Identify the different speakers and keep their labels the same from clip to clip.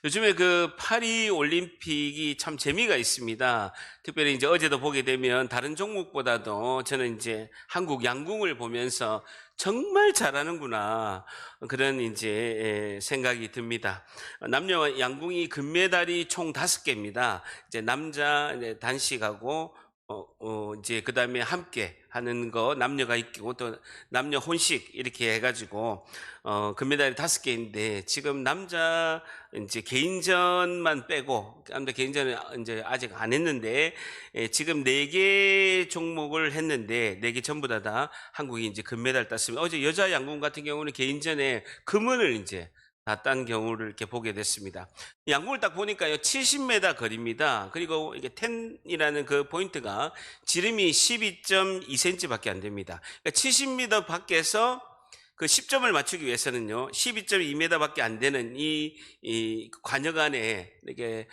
Speaker 1: 요즘에 그 파리 올림픽이 참 재미가 있습니다. 특별히 이제 어제도 보게 되면 다른 종목보다도 저는 이제 한국 양궁을 보면서 정말 잘하는구나. 그런 이제 생각이 듭니다. 남녀 양궁이 금메달이 총 5개입니다. 이제 남자 이제 단식하고 이제 그다음에 함께 하는 거 남녀가 있고 또 남녀 혼식 이렇게 해가지고 금메달이 5개인데 지금 남자 이제 개인전만 빼고 남자 개인전은 이제 아직 안 했는데 지금 4개 종목을 했는데 4개 전부 다 한국이 이제 금메달 땄습니다. 어제 여자 양궁 같은 경우는 개인전에 금은을 이제 다 딴 경우를 이렇게 보게 됐습니다. 양궁을 딱 보니까요, 70m 거리입니다. 그리고 이게 10이라는 그 포인트가 지름이 12.2cm 밖에 안 됩니다. 그러니까 70m 밖에서 그 10점을 맞추기 위해서는요, 12.2m 밖에 안 되는 이 관역 안에 이렇게,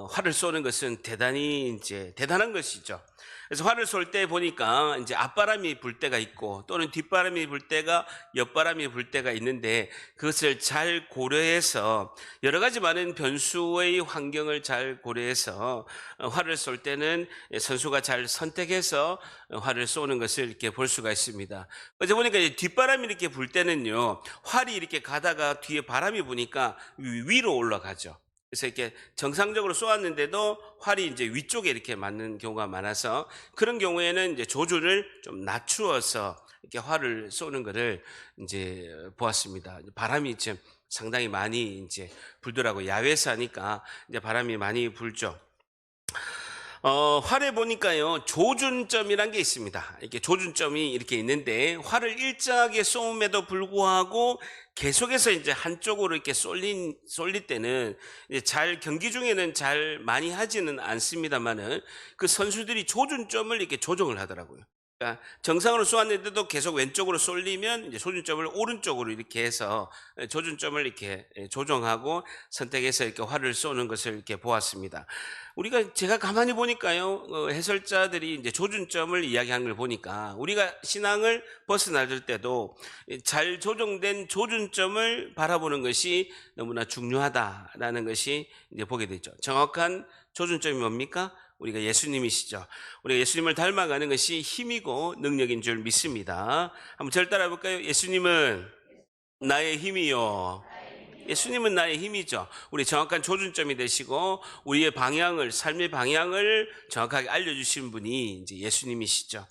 Speaker 1: 활을 쏘는 것은 대단히 이제 대단한 것이죠. 그래서 활을 쏠 때 보니까 이제 앞바람이 불 때가 있고 또는 뒷바람이 불 때가 옆바람이 불 때가 있는데 그것을 잘 고려해서 여러 가지 많은 변수의 환경을 잘 고려해서 활을 쏠 때는 선수가 잘 선택해서 활을 쏘는 것을 이렇게 볼 수가 있습니다. 어제 보니까 이제 뒷바람이 이렇게 불 때는요, 활이 이렇게 가다가 뒤에 바람이 부니까 위로 올라가죠. 그래서 이렇게 정상적으로 쏘았는데도 활이 이제 위쪽에 이렇게 맞는 경우가 많아서 그런 경우에는 이제 조준을 좀 낮추어서 이렇게 활을 쏘는 것을 이제 보았습니다. 바람이 지금 상당히 많이 이제 불더라고요. 야외에서 하니까 이제 바람이 많이 불죠. 활에 보니까요, 조준점이란 게 있습니다. 이렇게 조준점이 이렇게 있는데, 활을 일정하게 쏘음에도 불구하고 계속해서 이제 한쪽으로 이렇게 쏠릴 때는 이제 잘 경기 중에는 잘 많이 하지는 않습니다만은 그 선수들이 조준점을 이렇게 조정을 하더라고요. 그러니까 정상으로 쏘았는데도 계속 왼쪽으로 쏠리면 이제 조준점을 오른쪽으로 이렇게 해서 조준점을 이렇게 조정하고 선택해서 이렇게 활을 쏘는 것을 이렇게 보았습니다. 제가 가만히 보니까요, 해설자들이 이제 조준점을 이야기하는 걸 보니까 우리가 신앙을 벗어나질 때도 잘 조정된 조준점을 바라보는 것이 너무나 중요하다라는 것이 이제 보게 되죠. 정확한 조준점이 뭡니까? 우리가 예수님이시죠. 우리가 예수님을 닮아가는 것이 힘이고 능력인 줄 믿습니다. 한번 절 따라 볼까요? 예수님은 나의 힘이요. 예수님은 나의 힘이죠. 우리 정확한 조준점이 되시고 우리의 방향을, 삶의 방향을 정확하게 알려주신 분이 이제 예수님이시죠.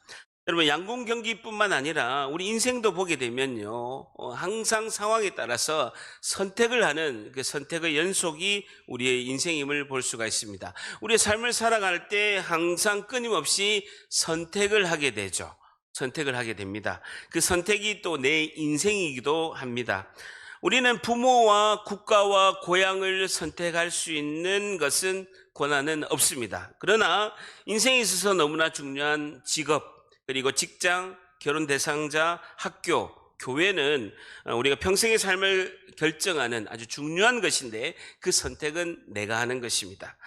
Speaker 1: 여러분, 양궁 경기뿐만 아니라 우리 인생도 보게 되면요, 항상 상황에 따라서 선택을 하는 그 선택의 연속이 우리의 인생임을 볼 수가 있습니다. 우리의 삶을 살아갈 때 항상 끊임없이 선택을 하게 되죠. 선택을 하게 됩니다. 그 선택이 또 내 인생이기도 합니다. 우리는 부모와 국가와 고향을 선택할 수 있는 것은 권한은 없습니다. 그러나 인생에 있어서 너무나 중요한 직업, 그리고 직장, 결혼 대상자, 학교, 교회는 우리가 평생의 삶을 결정하는 아주 중요한 것인데 그 선택은 내가 하는 것입니다.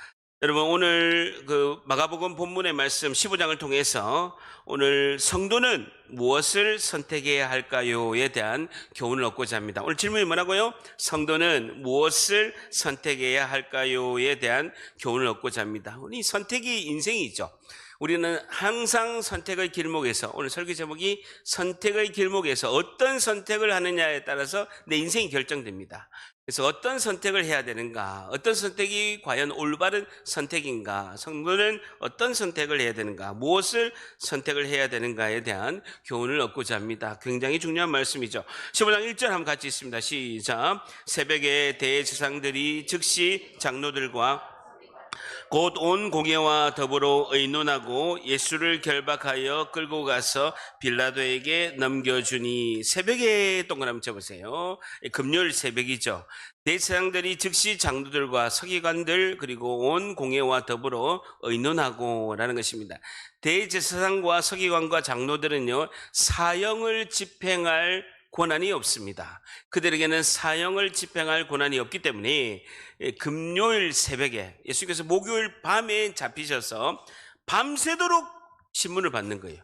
Speaker 1: 여러분, 오늘 그 마가복음 본문의 말씀 15장을 통해서 오늘 성도는 무엇을 선택해야 할까요에 대한 교훈을 얻고자 합니다. 오늘 질문이 뭐라고요? 성도는 무엇을 선택해야 할까요에 대한 교훈을 얻고자 합니다. 이 선택이 인생이죠. 우리는 항상 선택의 길목에서, 오늘 설교 제목이 선택의 길목에서 어떤 선택을 하느냐에 따라서 내 인생이 결정됩니다. 그래서 어떤 선택을 해야 되는가, 어떤 선택이 과연 올바른 선택인가, 성도는 어떤 선택을 해야 되는가, 무엇을 선택을 해야 되는가에 대한 교훈을 얻고자 합니다. 굉장히 중요한 말씀이죠. 15장 1절 한번 같이 있습니다. 시작. 새벽에 대제사장들이 즉시 장로들과 곧 온 공회와 더불어 의논하고 예수를 결박하여 끌고 가서 빌라도에게 넘겨주니, 새벽에 동그라미 쳐보세요. 금요일 새벽이죠. 대제사장들이 즉시 장로들과 서기관들 그리고 온 공회와 더불어 의논하고 라는 것입니다. 대제사장과 서기관과 장로들은요, 사형을 집행할 권한이 없습니다. 그들에게는 사형을 집행할 권한이 없기 때문에 금요일 새벽에 예수께서 목요일 밤에 잡히셔서 밤새도록 신문을 받는 거예요.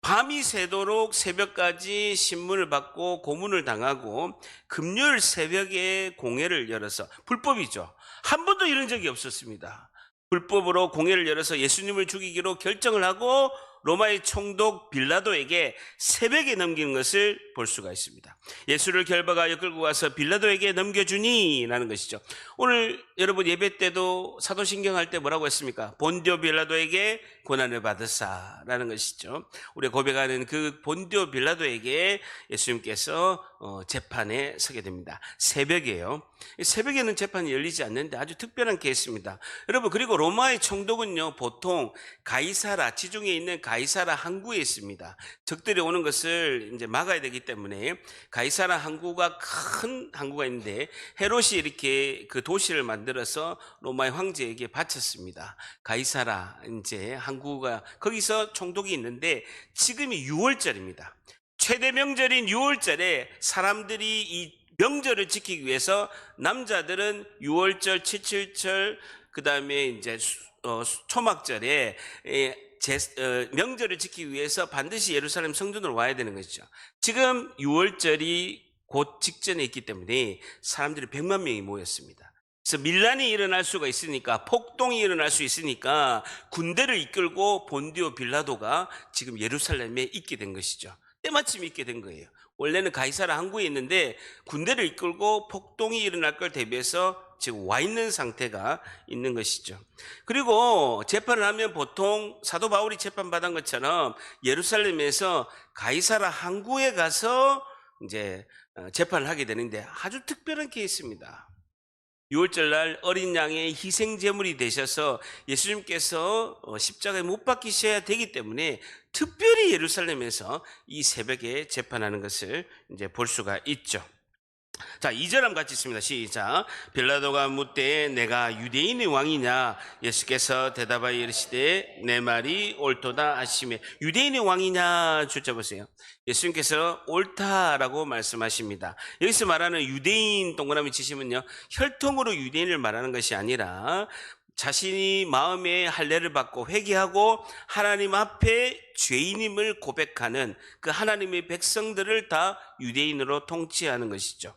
Speaker 1: 밤이 새도록 새벽까지 신문을 받고 고문을 당하고 금요일 새벽에 공회를 열어서, 불법이죠. 한 번도 이런 적이 없었습니다. 불법으로 공회를 열어서 예수님을 죽이기로 결정을 하고 로마의 총독 빌라도에게 새벽에 넘기는 것을 볼 수가 있습니다. 예수를 결박하여 끌고 가서 빌라도에게 넘겨주니 라는 것이죠. 오늘 여러분 예배 때도 사도신경 할 때 뭐라고 했습니까? 본디오 빌라도에게 고난을 받으사 라는 것이죠. 우리가 고백하는 그 본디오 빌라도에게 예수님께서 재판에 서게 됩니다. 새벽에요. 새벽에는 재판이 열리지 않는데 아주 특별한 케이스입니다. 여러분, 그리고 로마의 총독은요, 보통 가이사라, 지중해에 있는 가이사라 항구에 있습니다. 적들이 오는 것을 이제 막아야 되기 때문에 가이사라 항구가 큰 항구가 있는데 헤롯이 이렇게 그 도시를 만들어서 로마의 황제에게 바쳤습니다. 가이사라 이제 항구가, 거기서 총독이 있는데 지금이 6월절입니다. 최대 명절인 6월절에 사람들이 이 명절을 지키기 위해서 남자들은 6월절, 7.7절, 그 다음에 이제 초막절에 명절을 지키기 위해서 반드시 예루살렘 성전으로 와야 되는 것이죠. 지금 6월절이 곧 직전에 있기 때문에 사람들이 100만 명이 모였습니다. 그래서 밀란이 일어날 수가 있으니까, 폭동이 일어날 수 있으니까 군대를 이끌고 본디오 빌라도가 지금 예루살렘에 있게 된 것이죠. 때마침 있게 된 거예요. 원래는 가이사라 항구에 있는데 군대를 이끌고 폭동이 일어날 걸 대비해서 지금 와 있는 상태가 있는 것이죠. 그리고 재판을 하면 보통 사도 바울이 재판받은 것처럼 예루살렘에서 가이사라 항구에 가서 이제 재판을 하게 되는데 아주 특별한 케이스입니다. 6월절 날 어린 양의 희생 제물이 되셔서 예수님께서 십자가에 못 박히셔야 되기 때문에 특별히 예루살렘에서 이 새벽에 재판하는 것을 이제 볼 수가 있죠. 자, 2절 한번 같이 있습니다. 시작. 빌라도가 묻되 내가 유대인의 왕이냐? 예수께서 대답하여 이르시되 내 말이 옳도다 하시며. 유대인의 왕이냐 줄자 보세요. 예수님께서 옳다라고 말씀하십니다. 여기서 말하는 유대인 동그라미 치시면요, 혈통으로 유대인을 말하는 것이 아니라 자신이 마음에 할례를 받고 회개하고 하나님 앞에 죄인임을 고백하는 그 하나님의 백성들을 다 유대인으로 통치하는 것이죠.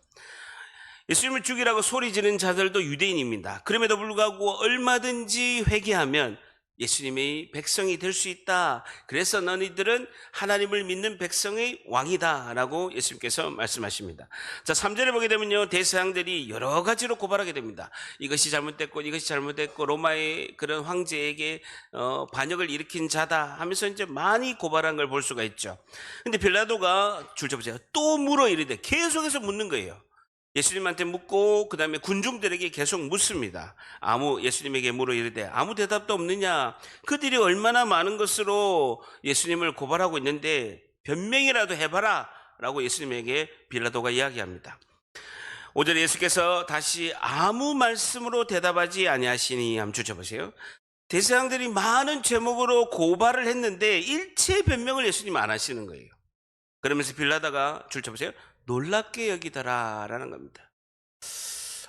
Speaker 1: 예수님을 죽이라고 소리지는 자들도 유대인입니다. 그럼에도 불구하고 얼마든지 회개하면 예수님의 백성이 될 수 있다. 그래서 너희들은 하나님을 믿는 백성의 왕이다 라고 예수님께서 말씀하십니다. 자, 3절에 보게 되면요, 대서양들이 여러 가지로 고발하게 됩니다. 이것이 잘못됐고 이것이 잘못됐고 로마의 그런 황제에게 반역을 일으킨 자다 하면서 이제 많이 고발한 걸 볼 수가 있죠. 근데 빌라도가 줄자 보세요. 또 물어 이르되, 계속해서 묻는 거예요. 예수님한테 묻고 그 다음에 군중들에게 계속 묻습니다. 예수님에게 물어 이르되 아무 대답도 없느냐? 그들이 얼마나 많은 것으로 예수님을 고발하고 있는데 변명이라도 해봐라 라고 예수님에게 빌라도가 이야기합니다. 5절에 예수께서 다시 아무 말씀으로 대답하지 아니하시니, 한번 주쳐보세요. 대서양들이 많은 제목으로 고발을 했는데 일체 변명을 예수님 안 하시는 거예요. 그러면서 빌라도가 줄쳐보세요. 놀랍게 여기더라 라는 겁니다.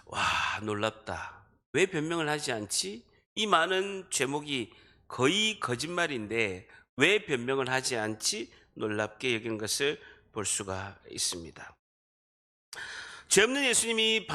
Speaker 1: 와, 놀랍다. 왜 변명을 하지 않지? 이 많은 제목이 거의 거짓말인데 왜 변명을 하지 않지? 놀랍게 여기는 것을 볼 수가 있습니다. 죄 없는 예수님이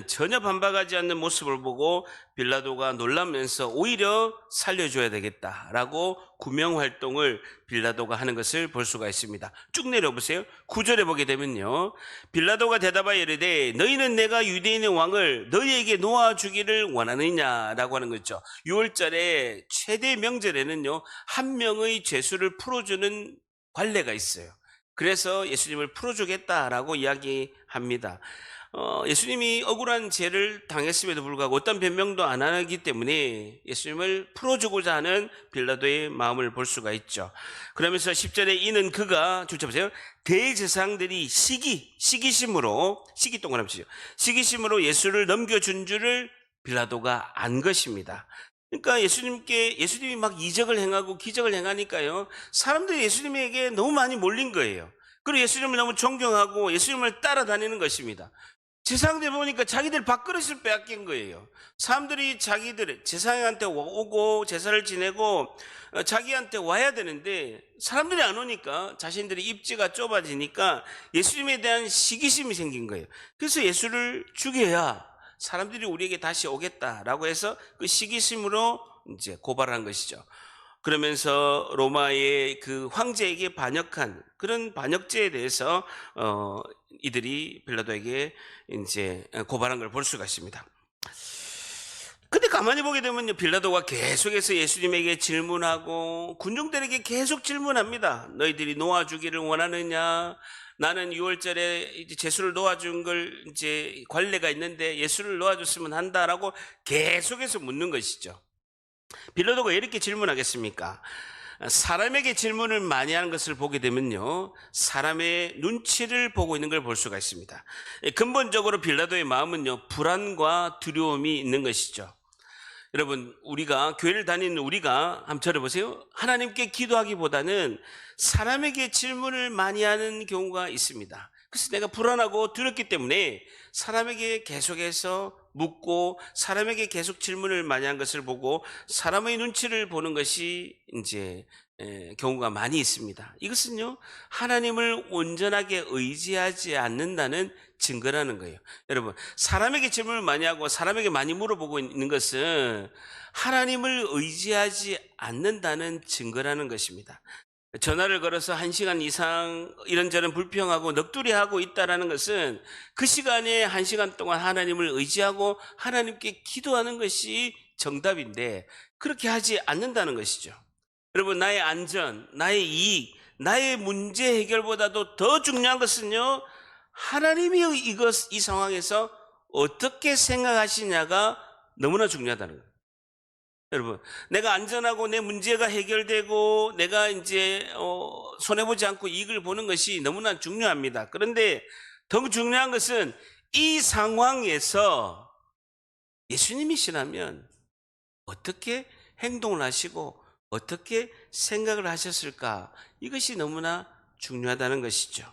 Speaker 1: 전혀 반박하지 않는 모습을 보고 빌라도가 놀라면서 오히려 살려줘야 되겠다라고 구명활동을 빌라도가 하는 것을 볼 수가 있습니다. 쭉 내려보세요. 9절에 보게 되면요, 빌라도가 대답하여 이르되 너희는 내가 유대인의 왕을 너희에게 놓아주기를 원하느냐라고 하는 거죠. 6월절에 최대 명절에는요, 한 명의 죄수를 풀어주는 관례가 있어요. 그래서 예수님을 풀어주겠다라고 이야기합니다. 예수님이 억울한 죄를 당했음에도 불구하고 어떤 변명도 안 하기 때문에 예수님을 풀어주고자 하는 빌라도의 마음을 볼 수가 있죠. 그러면서 10절에 이는 그가, 줄쳐보세요, 대제사장들이 시기심으로 시기심으로 예수를 넘겨준 줄을 빌라도가 안 것입니다. 그러니까 예수님이 막 이적을 행하고 기적을 행하니까요, 사람들이 예수님에게 너무 많이 몰린 거예요. 그리고 예수님을 너무 존경하고 예수님을 따라다니는 것입니다. 제사장들 보니까 자기들 밥그릇을 빼앗긴 거예요. 사람들이 자기들 제사장한테 오고 제사를 지내고 자기한테 와야 되는데 사람들이 안 오니까 자신들이 입지가 좁아지니까 예수님에 대한 시기심이 생긴 거예요. 그래서 예수를 죽여야 사람들이 우리에게 다시 오겠다라고 해서 그 시기심으로 이제 고발한 것이죠. 그러면서 로마의 그 황제에게 반역한 그런 반역죄에 대해서 이들이 빌라도에게 이제 고발한 걸 볼 수가 있습니다. 근데 가만히 보게 되면요, 빌라도가 계속해서 예수님에게 질문하고 군중들에게 계속 질문합니다. 너희들이 놓아주기를 원하느냐? 나는 6월절에 이제 제수를 놓아준 걸 이제 관례가 있는데 예수를 놓아줬으면 한다라고 계속해서 묻는 것이죠. 빌라도가 왜 이렇게 질문하겠습니까? 사람에게 질문을 많이 하는 것을 보게 되면요, 사람의 눈치를 보고 있는 걸 볼 수가 있습니다. 근본적으로 빌라도의 마음은요, 불안과 두려움이 있는 것이죠. 여러분, 우리가 교회를 다니는 우리가 한번 들어보세요. 하나님께 기도하기보다는 사람에게 질문을 많이 하는 경우가 있습니다. 그래서 내가 불안하고 두렵기 때문에 사람에게 계속해서 묻고 사람에게 계속 질문을 많이 한 것을 보고 사람의 눈치를 보는 것이 이제 경우가 많이 있습니다. 이것은요, 하나님을 온전하게 의지하지 않는다는 증거라는 거예요. 여러분, 사람에게 질문을 많이 하고 사람에게 많이 물어보고 있는 것은 하나님을 의지하지 않는다는 증거라는 것입니다. 전화를 걸어서 1시간 이상 이런저런 불평하고 넋두리하고 있다는 것은 그 시간에 1시간 동안 하나님을 의지하고 하나님께 기도하는 것이 정답인데 그렇게 하지 않는다는 것이죠. 여러분, 나의 안전, 나의 이익, 나의 문제 해결보다도 더 중요한 것은요, 하나님이 이 상황에서 어떻게 생각하시냐가 너무나 중요하다는 거예요. 여러분, 내가 안전하고 내 문제가 해결되고 내가 이제 손해보지 않고 이익을 보는 것이 너무나 중요합니다. 그런데 더 중요한 것은 이 상황에서 예수님이시라면 어떻게 행동을 하시고 어떻게 생각을 하셨을까? 이것이 너무나 중요하다는 것이죠.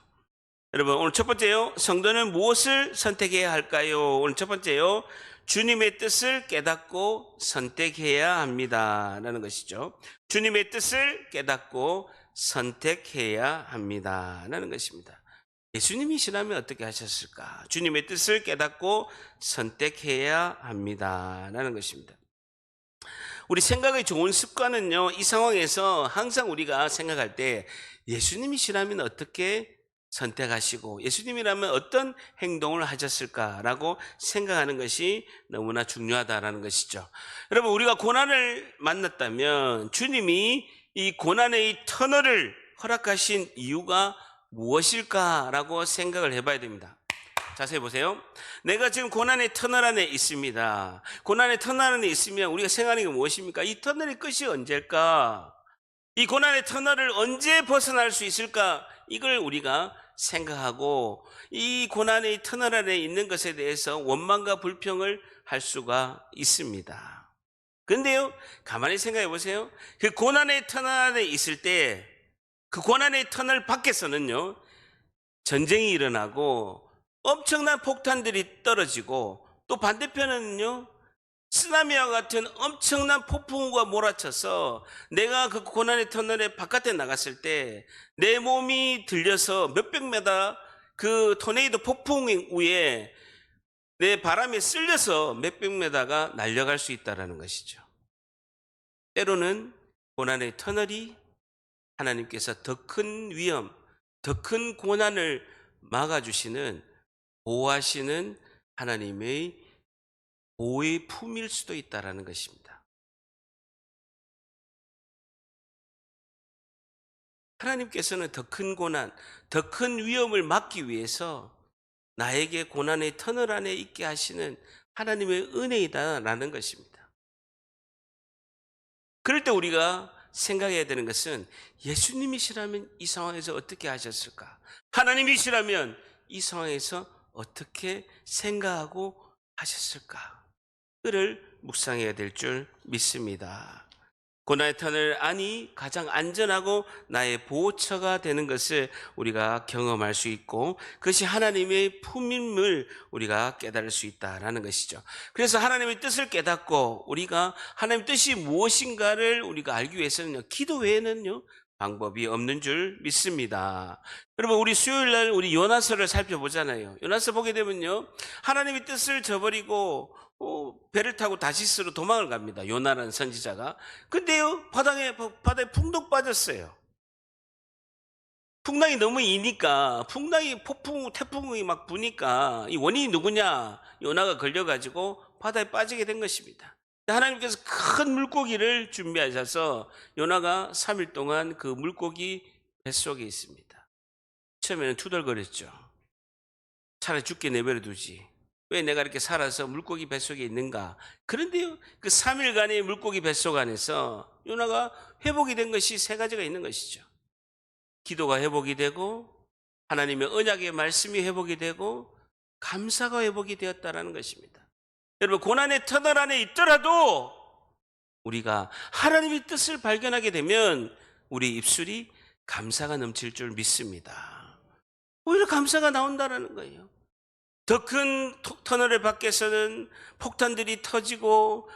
Speaker 1: 여러분, 오늘 첫 번째요, 성도는 무엇을 선택해야 할까요? 오늘 첫 번째요, 주님의 뜻을 깨닫고 선택해야 합니다 라는 것이죠. 주님의 뜻을 깨닫고 선택해야 합니다 라는 것입니다. 예수님이시라면 어떻게 하셨을까? 주님의 뜻을 깨닫고 선택해야 합니다 라는 것입니다. 우리 생각의 좋은 습관은요, 이 상황에서 항상 우리가 생각할 때 예수님이시라면 어떻게 선택하시고 예수님이라면 어떤 행동을 하셨을까라고 생각하는 것이 너무나 중요하다라는 것이죠. 여러분, 우리가 고난을 만났다면 주님이 이 고난의 터널을 허락하신 이유가 무엇일까라고 생각을 해봐야 됩니다. 자세히 보세요. 내가 지금 고난의 터널 안에 있습니다. 고난의 터널 안에 있으면 우리가 생각하는 게 무엇입니까? 이 터널의 끝이 언제일까? 이 고난의 터널을 언제 벗어날 수 있을까? 이걸 우리가 생각하고 이 고난의 터널 안에 있는 것에 대해서 원망과 불평을 할 수가 있습니다. 그런데요, 가만히 생각해 보세요. 그 고난의 터널 안에 있을 때 그 고난의 터널 밖에서는요, 전쟁이 일어나고 엄청난 폭탄들이 떨어지고 또 반대편은요, 쓰나미와 같은 엄청난 폭풍우가 몰아쳐서 내가 그 고난의 터널의 바깥에 나갔을 때 내 몸이 들려서 몇백 메다 그 토네이도 폭풍 위에 내 바람에 쓸려서 몇백 메다가 날아갈 수 있다는 것이죠. 때로는 고난의 터널이 하나님께서 더 큰 위험, 더 큰 고난을 막아주시는, 보호하시는 하나님의 보호의 품일 수도 있다는 것입니다. 하나님께서는 더 큰 고난, 더 큰 위험을 막기 위해서 나에게 고난의 터널 안에 있게 하시는 하나님의 은혜이다라는 것입니다. 그럴 때 우리가 생각해야 되는 것은 예수님이시라면 이 상황에서 어떻게 하셨을까? 하나님이시라면 이 상황에서 어떻게 생각하고 하셨을까? 그를 묵상해야 될 줄 믿습니다. 고난의 터널 안이 가장 안전하고 나의 보호처가 되는 것을 우리가 경험할 수 있고, 그것이 하나님의 품임을 우리가 깨달을 수 있다라는 것이죠. 그래서 하나님의 뜻을 깨닫고 우리가 하나님의 뜻이 무엇인가를 우리가 알기 위해서는요, 기도 외에는요 방법이 없는 줄 믿습니다. 여러분, 우리 수요일 날 우리 요나서를 살펴보잖아요. 요나서 보게 되면요, 하나님의 뜻을 저버리고 배를 타고 다시스로 도망을 갑니다. 요나라는 선지자가. 근데요, 바다에 풍덩 빠졌어요. 풍랑이 너무 이니까, 태풍이 막 부니까 이 원인이 누구냐? 요나가 걸려가지고 바다에 빠지게 된 것입니다. 하나님께서 큰 물고기를 준비하셔서 요나가 3일 동안 그 물고기 뱃속에 있습니다. 처음에는 투덜거렸죠. 차라리 죽게 내버려 두지, 왜 내가 이렇게 살아서 물고기 뱃속에 있는가. 그런데요, 그 3일간의 물고기 뱃속 안에서 요나가 회복이 된 것이 세 가지가 있는 것이죠. 기도가 회복이 되고, 하나님의 언약의 말씀이 회복이 되고, 감사가 회복이 되었다는 것입니다. 여러분, 고난의 터널 안에 있더라도 우리가 하나님의 뜻을 발견하게 되면 우리 입술이 감사가 넘칠 줄 믿습니다. 오히려 감사가 나온다는 거예요. 더 큰 터널의 밖에서는 폭탄들이 터지고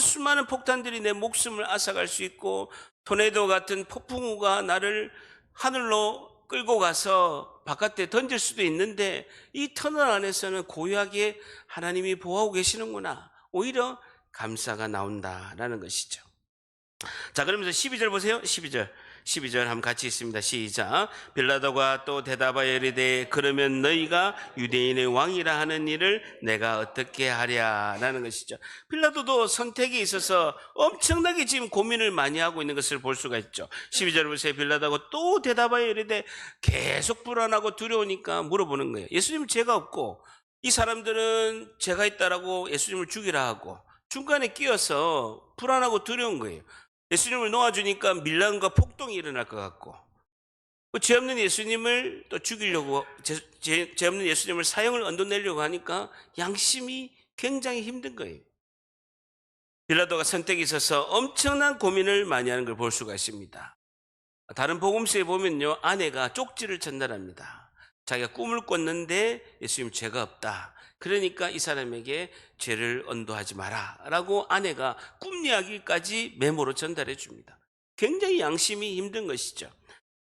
Speaker 1: 수많은 폭탄들이 내 목숨을 앗아갈 수 있고, 토네이도 같은 폭풍우가 나를 하늘로 끌고 가서 바깥에 던질 수도 있는데, 이 터널 안에서는 고요하게 하나님이 보호하고 계시는구나, 오히려 감사가 나온다라는 것이죠. 자, 그러면서 12절 보세요. 12절 한번 같이 있습니다. 시작. 빌라도가 또 대답하여 이르되 그러면 너희가 유대인의 왕이라 하는 일을 내가 어떻게 하랴라는 것이죠. 빌라도도 선택에 있어서 엄청나게 지금 고민을 많이 하고 있는 것을 볼 수가 있죠. 12절 보세요. 빌라도가 또 대답하여 이르되, 계속 불안하고 두려우니까 물어보는 거예요. 예수님은 죄가 없고 이 사람들은 죄가 있다라고 예수님을 죽이라 하고, 중간에 끼어서 불안하고 두려운 거예요. 예수님을 놓아주니까 밀란과 폭동이 일어날 것 같고, 죄 없는 예수님을 또 죽이려고, 죄 없는 예수님을 사형을 언도내려고 하니까 양심이 굉장히 힘든 거예요. 빌라도가 선택에 있어서 엄청난 고민을 많이 하는 걸 볼 수가 있습니다. 다른 복음서에 보면요, 아내가 쪽지를 전달합니다. 자기가 꿈을 꿨는데 예수님 죄가 없다, 그러니까 이 사람에게 죄를 언도하지 마라 라고 아내가 꿈 이야기까지 메모로 전달해 줍니다. 굉장히 양심이 힘든 것이죠.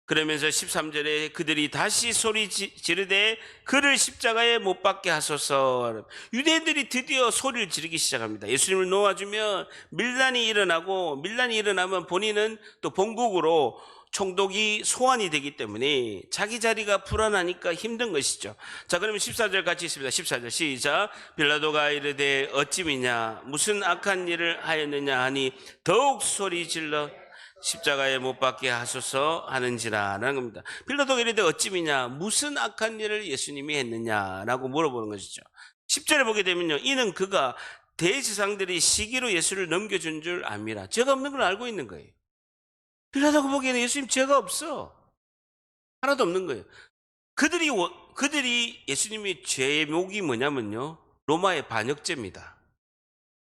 Speaker 1: 그러면서 13절에 그들이 다시 소리 지르되 그를 십자가에 못 박게 하소서. 유대인들이 드디어 소리를 지르기 시작합니다. 예수님을 놓아주면 밀란이 일어나면 본인은 또 본국으로 총독이 소환이 되기 때문에 자기 자리가 불안하니까 힘든 것이죠. 자, 그러면 14절 같이 있습니다. 14절 시작. 빌라도가 이르되 어찌 미냐, 무슨 악한 일을 하였느냐 하니 더욱 소리 질러 십자가에 못 박게 하소서 하는지라라는 겁니다. 빌라도가 이르되 어찌 미냐, 무슨 악한 일을 예수님이 했느냐라고 물어보는 것이죠. 10절에 보게 되면요, 이는 그가 대제사장들이 시기로 예수를 넘겨준 줄 압니다. 죄가 없는 걸 알고 있는 거예요. 빌라도가 보기에는 예수님 죄가 없어, 하나도 없는 거예요. 그들이 예수님의 죄목이 뭐냐면요, 로마의 반역죄입니다.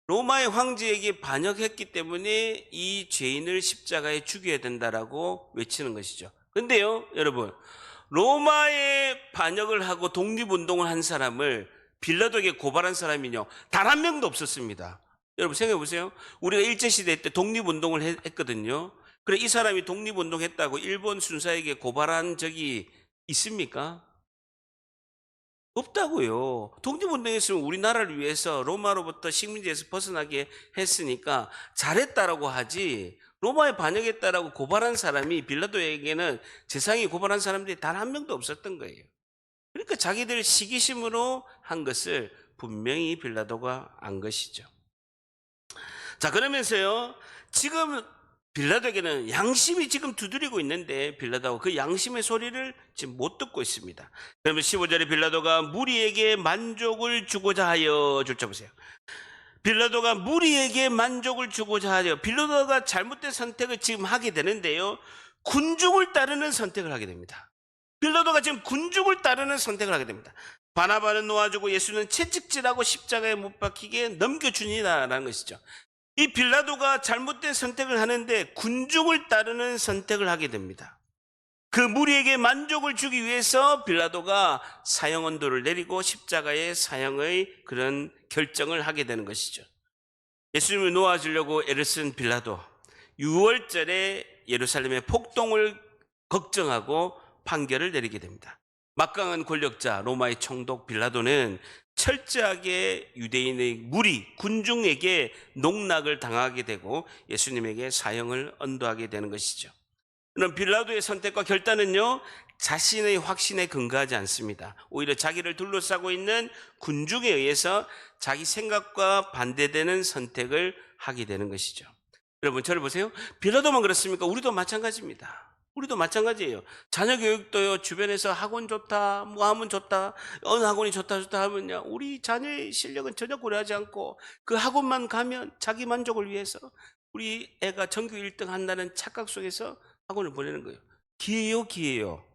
Speaker 1: 로마의 황제에게 반역했기 때문에 이 죄인을 십자가에 죽여야 된다라고 외치는 것이죠. 근데요, 여러분, 로마에 반역을 하고 독립운동을 한 사람을 빌라도에게 고발한 사람이요, 단 한 명도 없었습니다. 여러분 생각해 보세요. 우리가 일제시대 때 독립운동을 했거든요. 그래, 이 사람이 독립운동했다고 일본 순사에게 고발한 적이 있습니까? 없다고요. 독립운동했으면 우리나라를 위해서 로마로부터 식민지에서 벗어나게 했으니까 잘했다라고 하지, 로마에 반역했다라고 고발한 사람이 빌라도에게는, 세상에 고발한 사람들이 단 한 명도 없었던 거예요. 그러니까 자기들 시기심으로 한 것을 분명히 빌라도가 안 것이죠. 자, 그러면서요, 지금 빌라도에게는 양심이 지금 두드리고 있는데 빌라도가 그 양심의 소리를 지금 못 듣고 있습니다. 그러면 15절에 빌라도가 무리에게 만족을 주고자 하여, 보세요. 빌라도가 무리에게 만족을 주고자 하여, 빌라도가 잘못된 선택을 지금 하게 되는데요, 군중을 따르는 선택을 하게 됩니다. 빌라도가 지금 군중을 따르는 선택을 하게 됩니다. 바나바는 놓아주고 예수는 채찍질하고 십자가에 못 박히게 넘겨주니라는 것이죠. 이 빌라도가 잘못된 선택을 하는데 군중을 따르는 선택을 하게 됩니다. 그 무리에게 만족을 주기 위해서 빌라도가 사형 언도를 내리고 십자가의 사형의 그런 결정을 하게 되는 것이죠. 예수님을 놓아주려고 애를 쓴 빌라도, 6월절에 예루살렘의 폭동을 걱정하고 판결을 내리게 됩니다. 막강한 권력자 로마의 총독 빌라도는 철저하게 유대인의 무리, 군중에게 농락을 당하게 되고 예수님에게 사형을 언도하게 되는 것이죠. 그럼 빌라도의 선택과 결단은요, 자신의 확신에 근거하지 않습니다. 오히려 자기를 둘러싸고 있는 군중에 의해서 자기 생각과 반대되는 선택을 하게 되는 것이죠. 여러분, 저를 보세요. 빌라도만 그렇습니까? 우리도 마찬가지입니다. 우리도 마찬가지예요. 자녀 교육도요, 주변에서 학원 좋다, 뭐 하면 좋다, 어느 학원이 좋다 하면요, 우리 자녀의 실력은 전혀 고려하지 않고 그 학원만 가면 자기 만족을 위해서 우리 애가 전교 1등 한다는 착각 속에서 학원을 보내는 거예요. 기회요.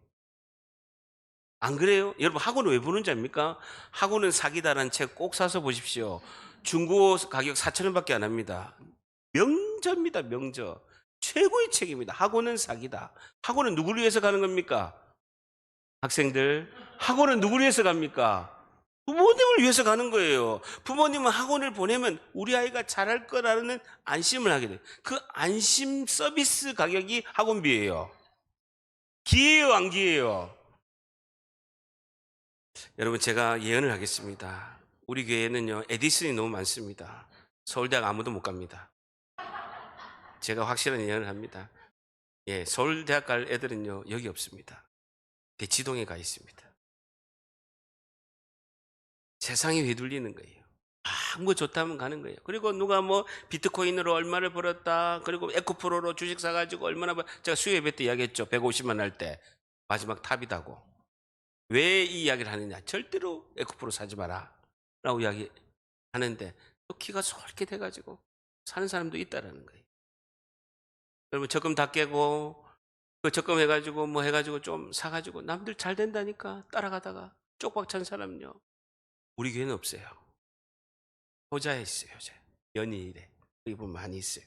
Speaker 1: 안 그래요? 여러분, 학원을 왜 보는지 압니까? 학원은 사기다라는 책 꼭 사서 보십시오. 중고 가격 4,000원밖에 안 합니다. 명저입니다, 명저. 최고의 책입니다. 학원은 사기다. 학원은 누구를 위해서 가는 겁니까? 학생들. 학원은 누구를 위해서 갑니까? 부모님을 위해서 가는 거예요. 부모님은 학원을 보내면 우리 아이가 잘할 거라는 안심을 하게 돼요. 그 안심 서비스 가격이 학원비예요. 기회예요, 안 기회예요? 여러분, 제가 예언을 하겠습니다. 우리 교회에는요, 에디슨이 너무 많습니다. 서울대학 아무도 못 갑니다. 제가 확실한 예언을 합니다. 예, 서울대학 갈 애들은요, 여기 없습니다. 대치동에 가 있습니다. 세상에 휘둘리는 거예요. 뭐 좋다면 가는 거예요. 그리고 누가 뭐 비트코인으로 얼마를 벌었다, 그리고 에코프로로 주식 사가지고 얼마나 제가 수요예배 때 이야기했죠. 150만 할 때 마지막 탑이다고. 왜 이 이야기를 하느냐? 절대로 에코프로 사지 마라 라고 이야기하는데 또 키가 솔게 돼가지고 사는 사람도 있다라는 거예요. 여러분, 적금 다 깨고 그 적금 해가지고 뭐 해가지고 좀 사가지고 남들 잘 된다니까 따라가다가 쪽박 찬 사람은요, 우리 교회는 없어요. 효자에 있어요. 효자. 연일에 이분 많이 있어요.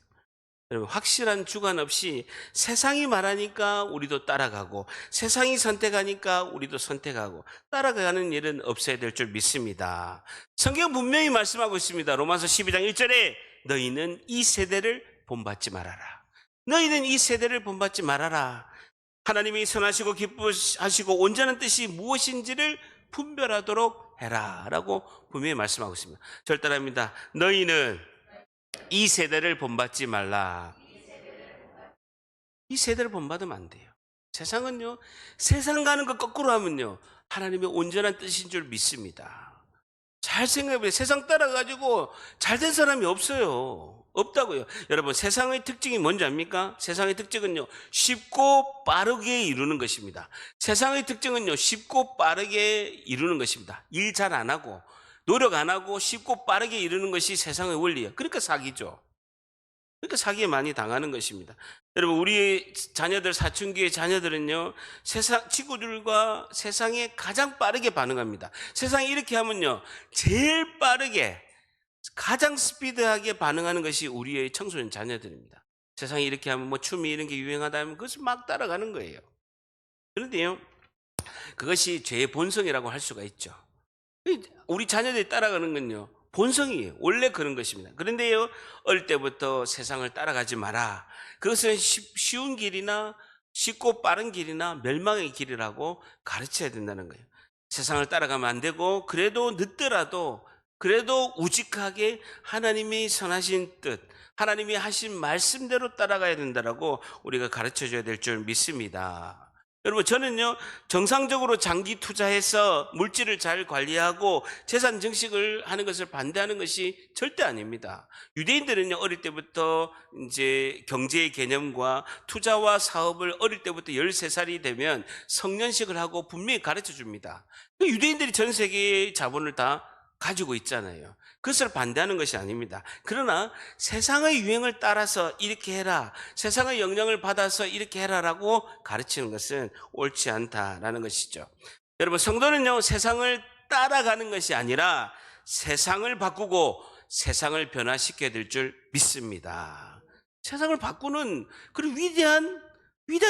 Speaker 1: 여러분, 확실한 주관 없이 세상이 말하니까 우리도 따라가고 세상이 선택하니까 우리도 선택하고 따라가는 일은 없어야 될 줄 믿습니다. 성경 분명히 말씀하고 있습니다. 로마서 12장 1절에 너희는 이 세대를 본받지 말아라. 너희는 이 세대를 본받지 말아라. 하나님이 선하시고 기쁘시고 온전한 뜻이 무엇인지를 분별하도록 해라 라고 분명히 말씀하고 있습니다. 절대랍니다. 너희는 이 세대를 본받지 말라. 이 세대를 본받으면 안 돼요. 세상은요, 세상 가는 거 거꾸로 하면요, 하나님의 온전한 뜻인 줄 믿습니다. 잘 생각해보세요. 세상 따라가지고 잘 된 사람이 없어요. 없다고요. 여러분, 세상의 특징이 뭔지 압니까? 세상의 특징은요, 쉽고 빠르게 이루는 것입니다. 세상의 특징은요, 쉽고 빠르게 이루는 것입니다. 일 잘 안 하고 노력 안 하고 쉽고 빠르게 이루는 것이 세상의 원리예요. 그러니까 사기죠. 그러니까 사기에 많이 당하는 것입니다. 여러분, 우리 자녀들, 사춘기의 자녀들은요, 세상 친구들과 세상에 가장 빠르게 반응합니다. 세상이 이렇게 하면요, 제일 빠르게 가장 스피드하게 반응하는 것이 우리의 청소년 자녀들입니다. 세상이 이렇게 하면 뭐 춤이 이런 게 유행하다 하면 그것을 막 따라가는 거예요. 그런데요, 그것이 죄의 본성이라고 할 수가 있죠. 우리 자녀들이 따라가는 건요, 본성이에요. 원래 그런 것입니다. 그런데요, 어릴 때부터 세상을 따라가지 마라. 그것은 쉬운 길이나 쉽고 빠른 길이나 멸망의 길이라고 가르쳐야 된다는 거예요. 세상을 따라가면 안 되고, 그래도 늦더라도 그래도 우직하게 하나님이 선하신 뜻, 하나님이 하신 말씀대로 따라가야 된다라고 우리가 가르쳐줘야 될 줄 믿습니다. 여러분, 저는요, 정상적으로 장기 투자해서 물질을 잘 관리하고 재산 증식을 하는 것을 반대하는 것이 절대 아닙니다. 유대인들은요, 어릴 때부터 이제 경제의 개념과 투자와 사업을 어릴 때부터 13살이 되면 성년식을 하고 분명히 가르쳐 줍니다. 유대인들이 전 세계의 자본을 다 가지고 있잖아요. 그것을 반대하는 것이 아닙니다. 그러나 세상의 유행을 따라서 이렇게 해라, 세상의 영향을 받아서 이렇게 해라라고 가르치는 것은 옳지 않다라는 것이죠. 여러분, 성도는요, 세상을 따라가는 것이 아니라 세상을 바꾸고 세상을 변화시켜야 될 줄 믿습니다. 세상을 바꾸는 그런 위대한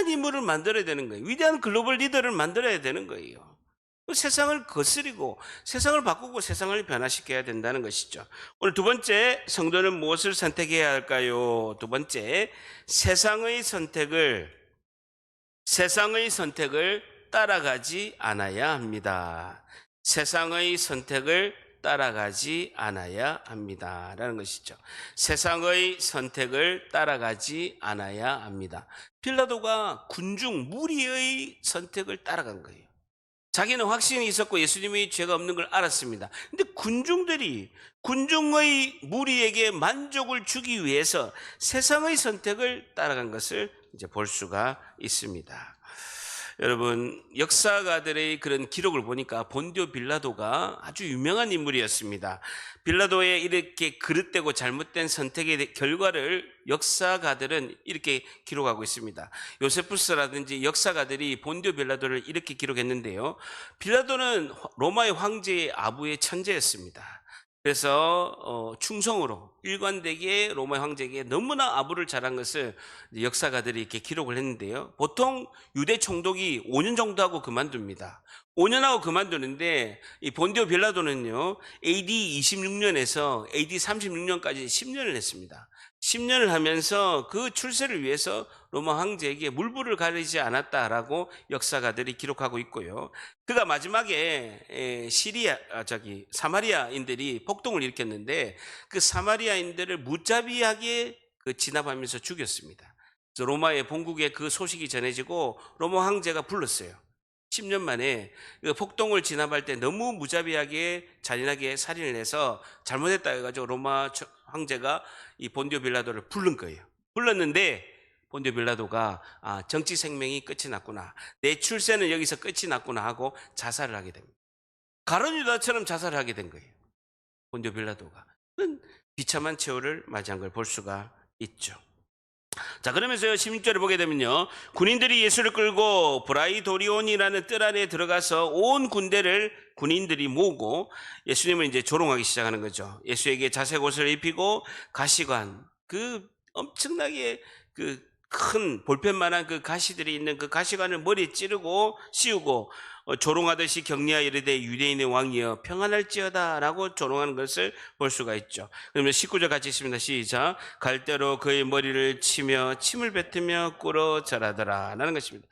Speaker 1: 인물을 만들어야 되는 거예요. 위대한 글로벌 리더를 만들어야 되는 거예요. 세상을 거스리고 세상을 바꾸고 세상을 변화시켜야 된다는 것이죠. 오늘 두 번째, 성도는 무엇을 선택해야 할까요? 두 번째, 세상의 선택을 따라가지 않아야 합니다. 세상의 선택을 따라가지 않아야 합니다라는 것이죠. 세상의 선택을 따라가지 않아야 합니다. 빌라도가 군중 무리의 선택을 따라간 거예요. 자기는 확신이 있었고 예수님이 죄가 없는 걸 알았습니다. 근데 군중의 무리에게 만족을 주기 위해서 세상의 선택을 따라간 것을 이제 볼 수가 있습니다. 여러분, 역사가들의 그런 기록을 보니까 본디오 빌라도가 아주 유명한 인물이었습니다. 빌라도의 이렇게 그릇되고 잘못된 선택의 결과를 역사가들은 이렇게 기록하고 있습니다. 요세푸스라든지 역사가들이 본디오 빌라도를 이렇게 기록했는데요. 빌라도는 로마의 황제의 아부의 천재였습니다. 그래서 충성으로 일관되게 로마 황제에게 너무나 아부를 잘한 것을 역사가들이 이렇게 기록을 했는데요. 보통 유대 총독이 5년 정도 하고 그만둡니다. 5년 하고 그만두는데 이 본디오 빌라도는요, AD 26년에서 AD 36년까지 10년을 했습니다. 10년을 하면서 그 출세를 위해서 로마 황제에게 물불을 가리지 않았다라고 역사가들이 기록하고 있고요. 그가 마지막에 사마리아인들이 폭동을 일으켰는데 그 사마리아인들을 무자비하게 진압하면서 죽였습니다. 그래서 로마의 본국에 그 소식이 전해지고 로마 황제가 불렀어요. 10년 만에 그 폭동을 진압할 때 너무 무자비하게 잔인하게 살인을 해서 잘못했다 해가지고 로마 황제가 이 본디오 빌라도를 부른 거예요. 불렀는데 본디오 빌라도가 정치 생명이 끝이 났구나, 내 출세는 여기서 끝이 났구나 하고 자살을 하게 됩니다. 가룟 유다처럼 자살을 하게 된 거예요. 본디오 빌라도가 비참한 최후를 맞이한 걸 볼 수가 있죠. 자, 그러면서요, 16절을 보게 되면요, 군인들이 예수를 끌고 브라이도리온이라는 뜰 안에 들어가서 온 군인들이 모으고 예수님을 이제 조롱하기 시작하는 거죠. 예수에게 자색 옷을 입히고 가시관, 그 엄청나게 그 큰 볼펜만한 그 가시들이 있는 그 가시관을 머리에 찌르고 씌우고 조롱하듯이 격려하여 이르되 유대인의 왕이여 평안할지어다 라고 조롱하는 것을 볼 수가 있죠. 그러면 19절 같이 있습니다. 시작. 갈대로 그의 머리를 치며 침을 뱉으며 꿇어 절하더라 라는 것입니다.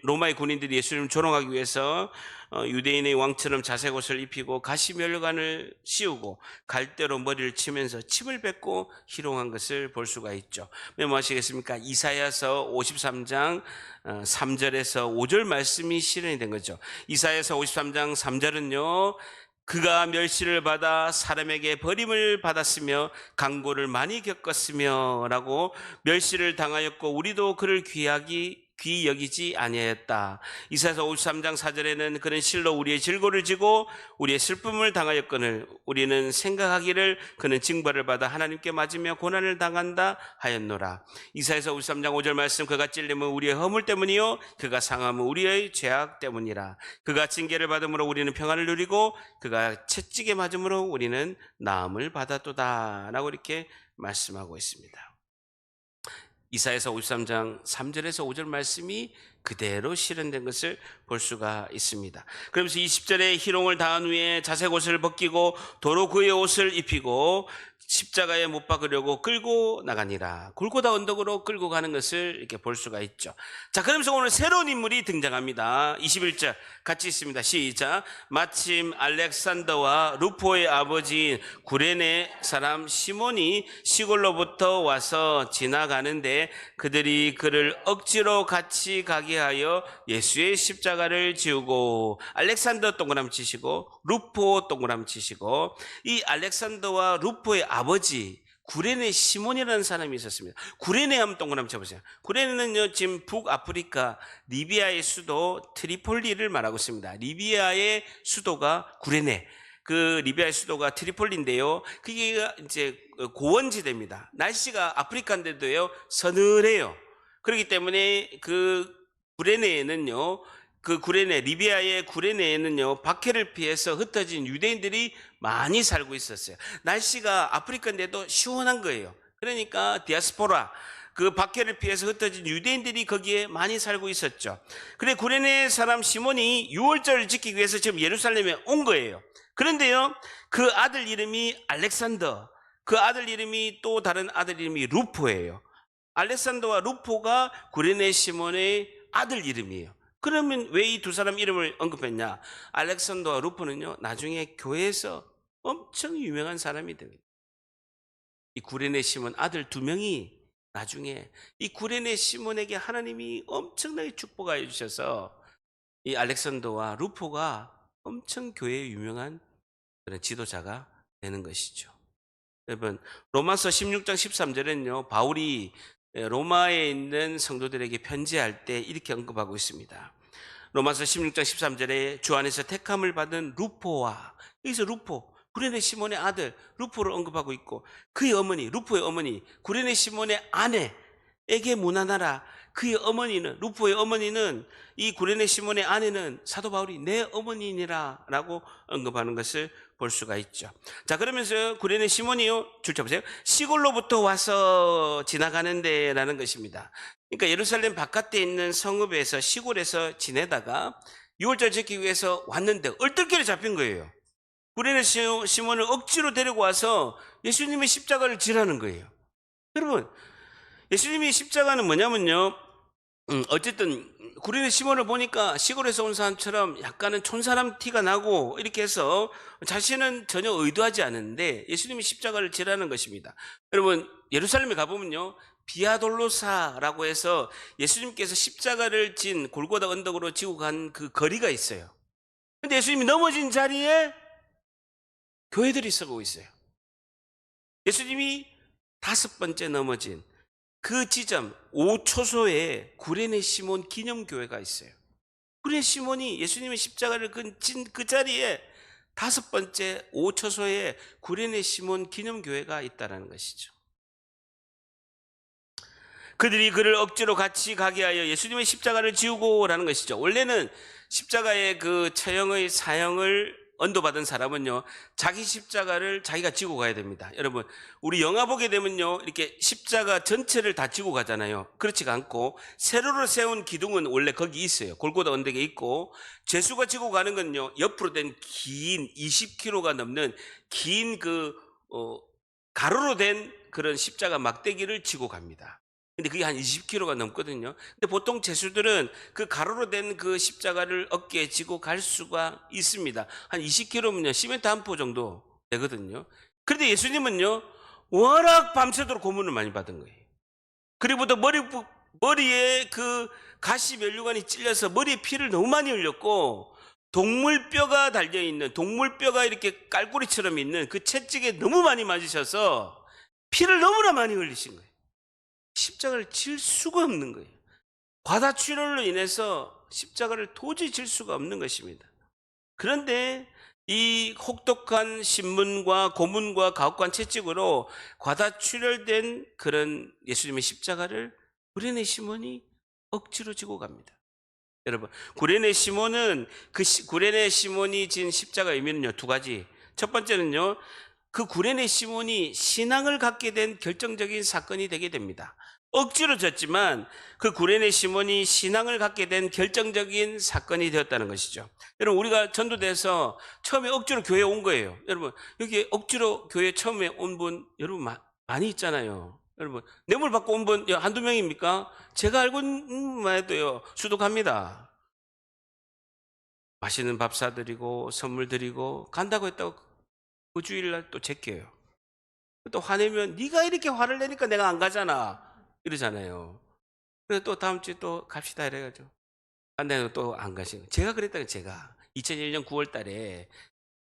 Speaker 1: 로마의 군인들이 예수님을 조롱하기 위해서 유대인의 왕처럼 자색 옷을 입히고 가시면류관을 씌우고 갈대로 머리를 치면서 침을 뱉고 희롱한 것을 볼 수가 있죠. 메모하시겠습니까? 이사야서 53장 3절에서 5절 말씀이 실현이 된 거죠. 이사야서 53장 3절은요, 그가 멸시를 받아 사람에게 버림을 받았으며 강고를 많이 겪었으며 라고 멸시를 당하였고 우리도 그를 귀히 여기지 아니하였다. 이사야서 53장 4절에는 그는 실로 우리의 질고를 지고 우리의 슬픔을 당하였거늘 우리는 생각하기를 그는 징벌을 받아 하나님께 맞으며 고난을 당한다 하였노라. 이사야서 53장 5절 말씀, 그가 찔림은 우리의 허물 때문이요 그가 상함은 우리의 죄악 때문이라. 그가 징계를 받음으로 우리는 평안을 누리고 그가 채찍에 맞음으로 우리는 나음을 받았도다 라고 이렇게 말씀하고 있습니다. 이사야서 53장 3절에서 5절 말씀이 그대로 실현된 것을 볼 수가 있습니다. 그러면서 20절에 희롱을 당한 후에 자색 옷을 벗기고 도로 그의 옷을 입히고 십자가에 못 박으려고 끌고 나가니라. 골고다 언덕으로 끌고 가는 것을 이렇게 볼 수가 있죠. 자, 그러면서 오늘 새로운 인물이 등장합니다. 21절 같이 있습니다. 시작. 마침 알렉산더와 루포의 아버지인 구레네 사람 시몬이 시골로부터 와서 지나가는데 그들이 그를 억지로 같이 가게 하여 예수의 십자가를 지우고, 알렉산더 동그라미 치시고 루포 동그라미 치시고, 이 알렉산더와 루포의 아버지 구레네 시몬이라는 사람이 있었습니다. 구레네 하면 동그라미 쳐보세요. 구레네는요, 지금 북아프리카 리비아의 수도 트리폴리를 말하고 있습니다. 리비아의 수도가 구레네, 그 리비아의 수도가 트리폴리인데요, 그게 이제 고원지대입니다. 날씨가 아프리카인데도요 서늘해요. 그렇기 때문에 그 구레네에는요 그 구레네, 리비아의 구레네에는요, 박해를 피해서 흩어진 유대인들이 많이 살고 있었어요. 날씨가 아프리카인데도 시원한 거예요. 그러니까 디아스포라, 그 박해를 피해서 흩어진 유대인들이 거기에 많이 살고 있었죠. 그래 구레네 사람 시몬이 유월절을 지키기 위해서 지금 예루살렘에 온 거예요. 그런데요, 그 아들 이름이 알렉산더, 그 아들 이름이 또 다른 아들 이름이 루포예요. 알렉산더와 루포가 구레네 시몬의 아들 이름이에요. 그러면 왜 이 두 사람 이름을 언급했냐? 알렉산더와 루포는요, 나중에 교회에서 엄청 유명한 사람이 됩니다. 이 구레네 시몬 아들 두 명이 나중에 이 구레네 시몬에게 하나님이 엄청나게 축복하여 주셔서 이 알렉산더와 루포가 엄청 교회에 유명한 그런 지도자가 되는 것이죠. 여러분, 로마서 16장 13절에는요, 바울이 로마에 있는 성도들에게 편지할 때 이렇게 언급하고 있습니다. 로마서 16장 13절에 주 안에서 택함을 받은 루포와, 여기서 루포, 구레네 시몬의 아들 루포를 언급하고 있고, 그의 어머니, 루포의 어머니, 구레네 시몬의 아내에게 문안하라. 그의 어머니는, 루포의 어머니는, 이 구레네 시몬의 아내는 사도 바울이 내 어머니니라 라고 언급하는 것을 볼 수가 있죠. 자, 그러면서 구레네 시몬이요, 줄쳐 보세요. 시골로부터 와서 지나가는데 라는 것입니다. 그러니까 예루살렘 바깥에 있는 성읍에서, 시골에서 지내다가 유월절 지키기 위해서 왔는데 얼떨결에 잡힌 거예요. 구레네 시몬을 억지로 데리고 와서 예수님의 십자가를 지라는 거예요. 여러분, 예수님의 십자가는 뭐냐면요, 어쨌든 구레네 시몬을 보니까 시골에서 온 사람처럼 약간은 촌사람 티가 나고 이렇게 해서 자신은 전혀 의도하지 않은데 예수님이 십자가를 지라는 것입니다. 여러분, 예루살렘에 가보면요, 비아돌로사라고 해서 예수님께서 십자가를 진 골고다 언덕으로 지고 간 그 거리가 있어요. 근데 예수님이 넘어진 자리에 교회들이 서고 있어요. 예수님이 5번째 넘어진 그 지점 5초소에 구레네 시몬 기념교회가 있어요. 구레네 시몬이 예수님의 십자가를 진 그 자리에 5번째 5초소에 구레네 시몬 기념교회가 있다는 것이죠. 그들이 그를 억지로 같이 가게 하여 예수님의 십자가를 지우고라는 것이죠. 원래는 십자가의 그 처형의 사형을 언도받은 사람은요, 자기 십자가를 자기가 지고 가야 됩니다. 여러분, 우리 영화 보게 되면요, 이렇게 십자가 전체를 다 지고 가잖아요. 그렇지가 않고 세로로 세운 기둥은 원래 거기 있어요. 골고다 언덕에 있고, 죄수가 지고 가는 건요, 옆으로 된 긴 20km가 넘는 긴 가로로 된 그런 십자가 막대기를 지고 갑니다. 근데 그게 한 20km가 넘거든요. 근데 보통 죄수들은 그 가로로 된 그 십자가를 어깨에 지고 갈 수가 있습니다. 한 20km면요, 시멘트 한 포 정도 되거든요. 그런데 예수님은요, 워낙 밤새도록 고문을 많이 받은 거예요. 그리고 또 머리에 그 가시 면류관이 찔려서 머리에 피를 너무 많이 흘렸고, 동물뼈가 달려있는, 동물뼈가 이렇게 깔꼬리처럼 있는 그 채찍에 너무 많이 맞으셔서 피를 너무나 많이 흘리신 거예요. 십자가를 질 수가 없는 거예요. 과다출혈로 인해서 십자가를 도저히 질 수가 없는 것입니다. 그런데 이 혹독한 신문과 고문과 가혹한 채찍으로 과다출혈된 그런 예수님의 십자가를 구레네 시몬이 억지로 지고 갑니다. 여러분, 구레네 시몬은 구레네 시몬이 진 십자가 의미는요, 2가지. 첫 번째는요, 그 구레네 시몬이 신앙을 갖게 된 결정적인 사건이 되게 됩니다. 억지로 졌지만 그 구레네 시몬이 신앙을 갖게 된 결정적인 사건이 되었다는 것이죠. 여러분, 우리가 전도돼서 처음에 억지로 교회에 온 거예요. 여러분, 여기 억지로 교회 처음에 온 분 여러분 많이 있잖아요. 여러분, 뇌물 받고 온 분 한두 명입니까? 제가 알고만 해도요, 수두합니다. 맛있는 밥 사드리고 선물 드리고 간다고 했다고 그 주일날 또 제껴요. 또 화내면 네가 이렇게 화를 내니까 내가 안 가잖아 이러잖아요. 그래서 또 다음 주에 또 갑시다 이래가지고 간다고 또 안 가시고, 제가 그랬다가 제가 2001년 9월 달에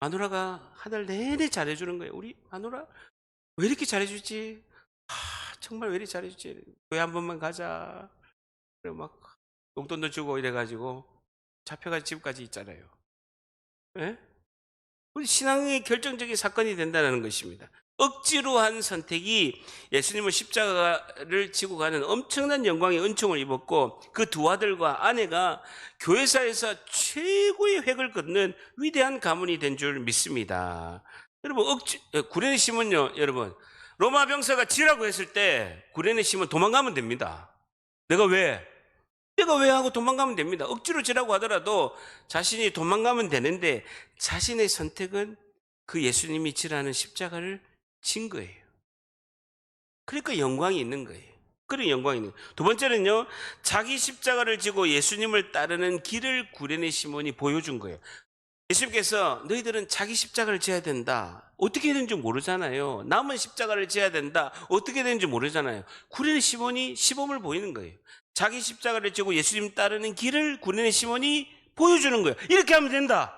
Speaker 1: 마누라가 한 달 내내 잘해주는 거예요. 우리 마누라 왜 이렇게 잘해주지? 정말 왜 이렇게 잘해주지? 교회 한 번만 가자. 그래 막 용돈도 주고 이래가지고 잡혀가지고 집까지 있잖아요. 예? 우리 신앙의 결정적인 사건이 된다는 것입니다. 억지로 한 선택이 예수님은 십자가를 지고 가는 엄청난 영광의 은총을 입었고 그 두 아들과 아내가 교회사에서 최고의 획을 긋는 위대한 가문이 된 줄 믿습니다. 여러분 구레네 시몬요, 여러분 로마 병사가 지라고 했을 때 구레네 시몬 도망가면 됩니다. 내가 왜 하고 도망가면 됩니다. 억지로 지라고 하더라도 자신이 도망가면 되는데 자신의 선택은 그 예수님이 지라는 십자가를 진 거예요. 그러니까 영광이 있는 거예요. 그런 영광이 있는 거예요. 두 번째는요, 자기 십자가를 지고 예수님을 따르는 길을 구레네 시몬이 보여준 거예요. 예수님께서 너희들은 자기 십자가를 져야 된다. 어떻게 되는지 모르잖아요. 남은 십자가를 져야 된다. 어떻게 되는지 모르잖아요. 구레네 시몬이 시범을 보이는 거예요. 자기 십자가를 지고 예수님 따르는 길을 구레네 시몬이 보여주는 거예요. 이렇게 하면 된다.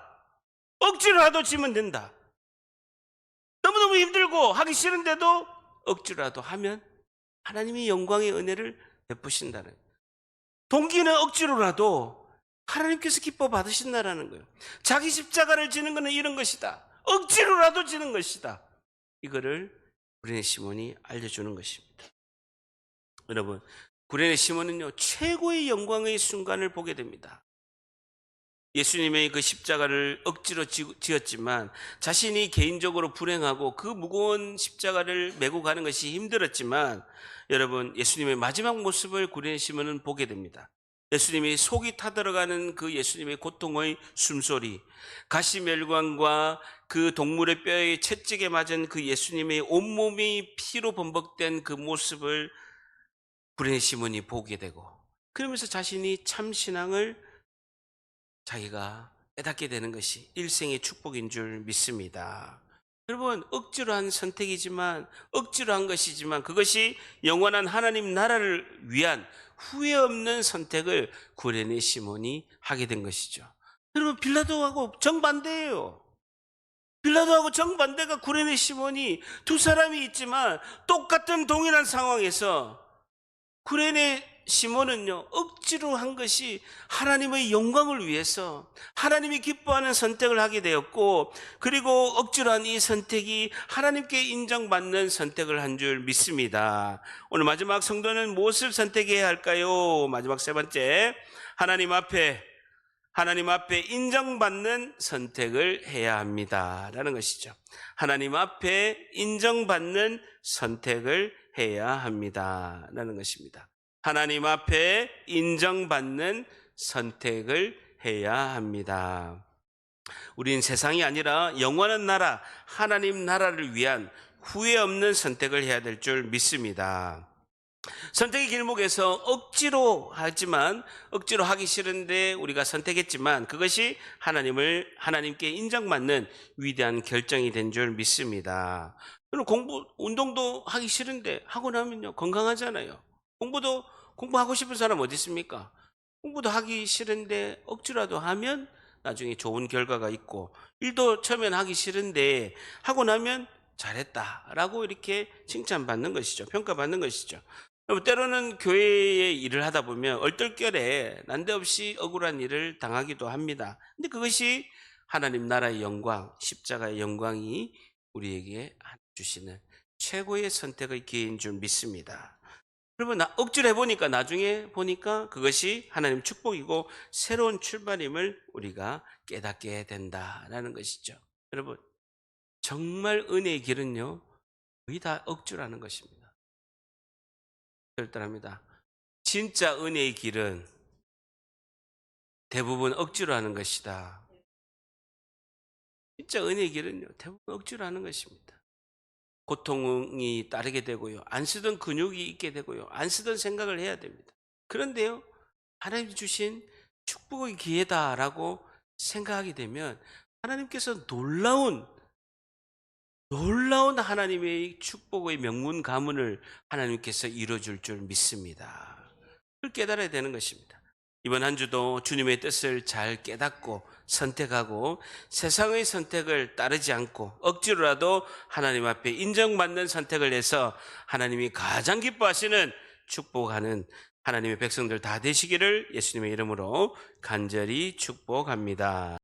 Speaker 1: 억지로라도 지면 된다. 너무너무 힘들고 하기 싫은데도 억지로라도 하면 하나님이 영광의 은혜를 베푸신다는, 동기는 억지로라도 하나님께서 기뻐 받으신다라는 거예요. 자기 십자가를 지는 것은 이런 것이다. 억지로라도 지는 것이다. 이거를 구레네 시몬이 알려주는 것입니다. 여러분, 구레네 시몬은요, 최고의 영광의 순간을 보게 됩니다. 예수님의 그 십자가를 억지로 지었지만 자신이 개인적으로 불행하고 그 무거운 십자가를 메고 가는 것이 힘들었지만 여러분, 예수님의 마지막 모습을 구레네 시몬은 보게 됩니다. 예수님이 속이 타들어가는 그 예수님의 고통의 숨소리, 가시멸관과 그 동물의 뼈에 채찍에 맞은 그 예수님의 온몸이 피로 범벅된 그 모습을 구레네 시몬이 보게 되고, 그러면서 자신이 참 신앙을 자기가 깨닫게 되는 것이 일생의 축복인 줄 믿습니다. 여러분, 억지로 한 선택이지만, 억지로 한 것이지만 그것이 영원한 하나님 나라를 위한 후회 없는 선택을 구레네 시몬이 하게 된 것이죠. 여러분, 빌라도하고 정반대예요. 빌라도하고 정반대가 구레네 시몬이, 두 사람이 있지만 똑같은 동일한 상황에서 구레네 시몬은요, 억지로 한 것이 하나님의 영광을 위해서 하나님이 기뻐하는 선택을 하게 되었고, 그리고 억지로 한 이 선택이 하나님께 인정받는 선택을 한 줄 믿습니다. 오늘 마지막 성도는 무엇을 선택해야 할까요? 마지막 세 번째, 하나님 앞에 인정받는 선택을 해야 합니다 라는 것이죠. 하나님 앞에 인정받는 선택을 해야 합니다 라는 것입니다. 하나님 앞에 인정받는 선택을 해야 합니다. 우린 세상이 아니라 영원한 나라, 하나님 나라를 위한 후회 없는 선택을 해야 될 줄 믿습니다. 선택의 길목에서 억지로 하기 싫은데 우리가 선택했지만 그것이 하나님께 인정받는 위대한 결정이 된 줄 믿습니다. 운동도 하기 싫은데 하고 나면요, 건강하잖아요. 공부하고 싶은 사람 어디 있습니까? 공부도 하기 싫은데 억지라도 하면 나중에 좋은 결과가 있고, 일도 처음엔 하기 싫은데 하고 나면 잘했다라고 이렇게 칭찬받는 것이죠. 평가받는 것이죠. 때로는 교회에 일을 하다 보면 얼떨결에 난데없이 억울한 일을 당하기도 합니다. 근데 그것이 하나님 나라의 영광, 십자가의 영광이 우리에게 주시는 최고의 선택의 기회인 줄 믿습니다. 여러분, 억지로 해보니까 나중에 보니까 그것이 하나님 축복이고 새로운 출발임을 우리가 깨닫게 된다라는 것이죠. 여러분, 정말 은혜의 길은요, 거의 다 억지라는 것입니다. 절대합니다. 진짜 은혜의 길은 대부분 억지로 하는 것이다. 진짜 은혜의 길은요, 대부분 억지로 하는 것입니다. 고통이 따르게 되고요, 안 쓰던 근육이 있게 되고요, 안 쓰던 생각을 해야 됩니다. 그런데요, 하나님이 주신 축복의 기회다라고 생각하게 되면 하나님께서 놀라운 하나님의 축복의 명문 가문을 하나님께서 이루어줄 줄 믿습니다. 그걸 깨달아야 되는 것입니다. 이번 한 주도 주님의 뜻을 잘 깨닫고 선택하고 세상의 선택을 따르지 않고 억지로라도 하나님 앞에 인정받는 선택을 해서 하나님이 가장 기뻐하시는 축복하는 하나님의 백성들 다 되시기를 예수님의 이름으로 간절히 축복합니다.